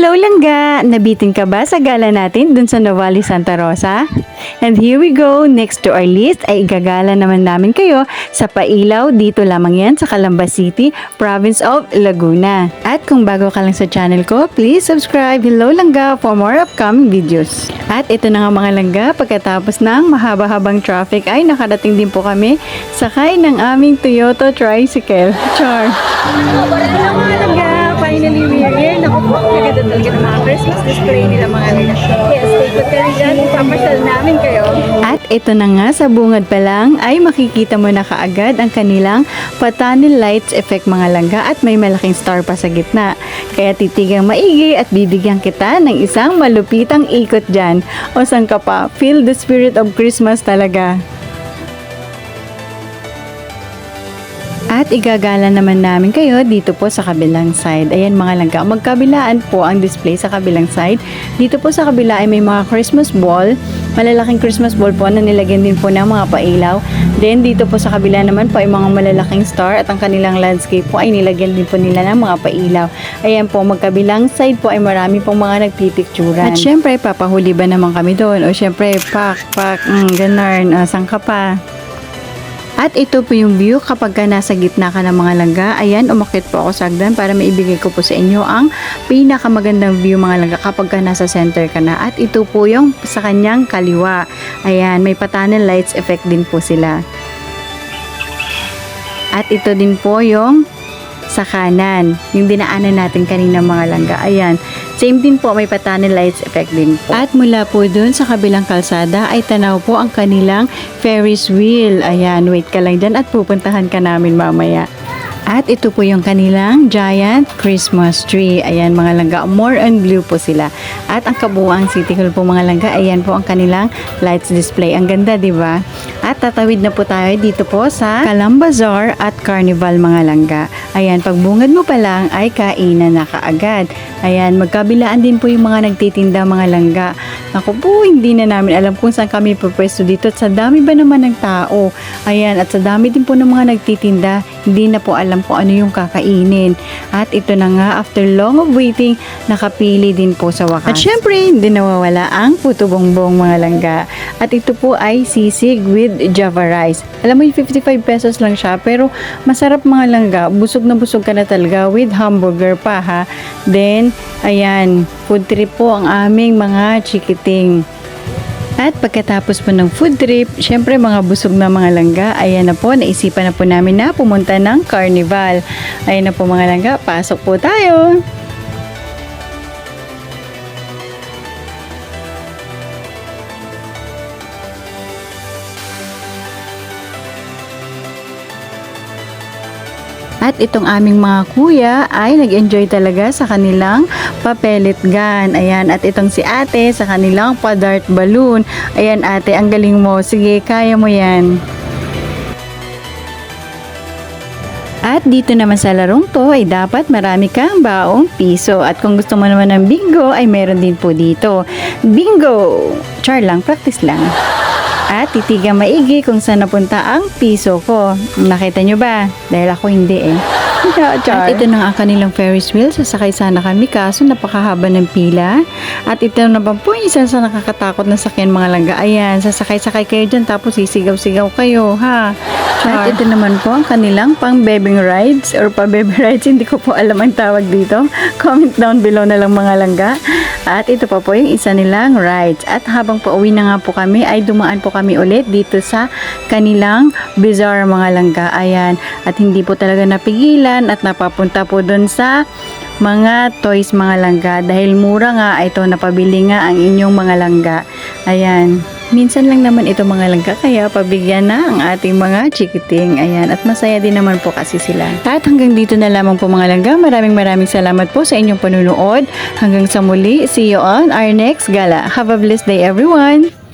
Hello langga! Nabitin ka ba sa gala natin dun sa Novali Santa Rosa? And here we go, next to our list ay igagala naman namin kayo sa Pailaw, dito lamang yan sa Calamba City, Province of Laguna. At kung bago ka lang sa channel ko, please subscribe. Hello langga for more upcoming videos. At ito na nga mga langga, pagkatapos ng mahaba-habang traffic ay nakarating din po kami sakay ng aming Toyota tricycle. Char! Hello mga langga! Finally, we are here. Naku po, kaganda talaga ng mga Christmas display nila mga langga. Yes, stay put kayo dyan. Ipapasyal namin kayo. At ito na nga, sa bungad pa lang ay makikita mo na kaagad ang kanilang Patanil Lights Effect mga langga at may malaking star pa sa gitna. Kaya titigang maigi at bibigyan kita ng isang malupitang ikot dyan. O saan ka pa? Feel the spirit of Christmas talaga. At igagala naman namin kayo dito po sa kabilang side. Ayan mga langga, magkabilaan po ang display sa kabilang side. Dito po sa kabila ay may mga Christmas ball. Malalaking Christmas ball po na nilagyan din po ng mga pailaw. Then dito po sa kabila naman po ay mga malalaking star at ang kanilang landscape po ay nilagyan din po nila ng mga pailaw. Ayan po, magkabilang side po ay marami pong mga nagpipicturan. At syempre, papahuli ba naman kami doon? O syempre, ganun, saan ka pa? At ito po yung view kapag ka nasa gitna ka ng mga langga. Ayan, umakit po ako sa hagdan para maibigay ko po sa inyo ang pinakamagandang view mga langga kapag ka nasa center ka na. At ito po yung sa kanyang kaliwa. Ayan, may Patanil Lights Effect din po sila. At ito din po yung sa kanan, yung dinaanan natin kanina mga langga. Ayan, same din po, may Patanil Lights Effect din po. At mula po dun sa kabilang kalsada ay tanaw po ang kanilang Ferris wheel. Ayan, wait ka lang dyan at pupuntahan ka namin mamaya. At ito po yung kanilang giant Christmas tree. Ayan mga langga, more on blue po sila. At ang kabuuang city hall po mga langga, ayan po ang kanilang lights display. Ang ganda, di ba? At tatawid na po tayo dito po sa Calambazar at Carnival mga langga. Ayan, pagbungad mo pa lang ay kainan na kaagad. Ayan, magkabilaan din po yung mga nagtitinda mga langga. Ako po, hindi na namin alam kung saan kami pupwesto dito. At sa dami ba naman ng tao? Ayan, at sa dami din po ng mga nagtitinda, hindi na po alam kung ano yung kakainin. At ito na nga, after long of waiting, nakapili din po sa wakas. At syempre, hindi nawawala ang puto bongbong mga langga. At ito po ay sisig with Java rice. Alam mo yung 55 pesos lang siya, pero masarap mga langga. Busog na busog ka na talaga with hamburger pa ha. Then, ayan, food trip po ang aming mga chikiting. At pagkatapos po ng food trip, syempre mga busog na mga langga, ayan na po, naisipan na po namin na pumunta ng carnival. Ayan na po mga langga, pasok po tayo! At itong aming mga kuya ay nag-enjoy talaga sa kanilang papelet gun. Ayan, at itong si ate sa kanilang pa-dart balloon. Ayan ate, ang galing mo. Sige, kaya mo yan. At dito naman sa larong to ay dapat marami kang baong piso. At kung gusto mo naman ng bingo ay meron din po dito. Bingo! Char lang, practice lang. At titigang maigi kung saan napunta ang piso ko. Nakita nyo ba? Dahil ako hindi eh. At ito na ang kanilang Ferris wheel. Sasakay sana kami kaso napakahaba ng pila. At ito na ba po yung isa sa nakakatakot na sakyan mga langga. Ayan, sasakay-sakay kayo dyan tapos sisigaw-sigaw kayo ha. At ito naman po ang kanilang pang bebing rides or pa-baby rides. Hindi ko po alam ang tawag dito. Comment down below na lang mga langga. At ito pa po yung isa nilang rides. At habang pauwi na nga po kami ay dumaan po kami ulit dito sa kanilang bazaar mga langga. Ayan. At hindi po talaga napigilan at napapunta po doon sa mga toys mga langga. Dahil mura nga ito, napabili nga ang inyong mga langga. Ayan. Minsan lang naman ito mga langga, kaya pabigyan na ang ating mga chikiting. Ayan, at masaya din naman po kasi sila. At hanggang dito na lamang po mga langga. Maraming salamat po sa inyong panunood. Hanggang sa muli, see you on our next gala. Have a blessed day everyone!